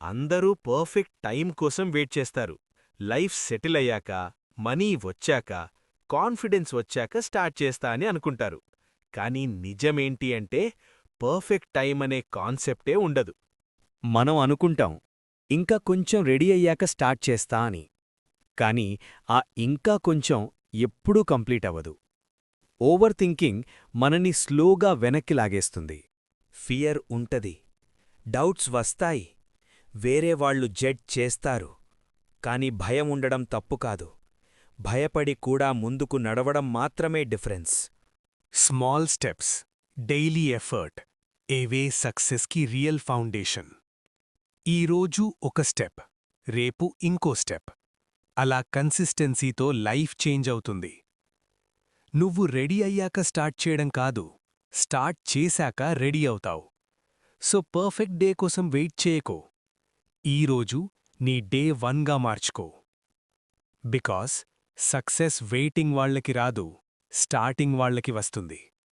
అందరూ perfect time కోసం wait చేస్తారు. లైఫ్ సెటిల్ అయ్యాక, మనీ వచ్చాక, కాన్ఫిడెన్స్ వచ్చాక స్టార్ట్ చేస్తా అని అనుకుంటారు. కానీ నిజమేంటి అంటే, పర్ఫెక్ట్ టైం అనే కాన్సెప్టే ఉండదు. మనం అనుకుంటాం ఇంకా కొంచెం రెడీ అయ్యాక స్టార్ట్ చేస్తా అని. కానీ ఆ ఇంకా కొంచెం ఎప్పుడూ కంప్లీట్ అవ్వదు. ఓవర్ థింకింగ్ మనని స్లోగా వెనక్కి లాగేస్తుంది. ఫియర్ ఉంటది, డౌట్స్ వస్తాయి, వేరే వాళ్ళు జడ్జ్ చేస్తారు. కాని భయం ఉండడం తప్పు కాదు. భయపడి కూడా ముందుకు నడవడం మాత్రమే difference. Small steps, daily effort ఏవే సక్సెస్కి రియల్ ఫౌండేషన్. ఈరోజు ఒక స్టెప్, రేపు ఇంకో స్టెప్. అలా కన్సిస్టెన్సీతో లైఫ్ చేంజ్ అవుతుంది. నువ్వు రెడీ అయ్యాక స్టార్ట్ చేయడం కాదు, స్టార్ట్ చేశాక రెడీ అవుతావు. సో పర్ఫెక్ట్ డే కోసం వెయిట్ చేయకో. ఈరోజు నీ డే 1గా మార్చుకో. బికాస్ సక్సెస్ వెయిటింగ్ వాళ్లకి రాదు, స్టార్టింగ్ వాళ్లకి వస్తుంది.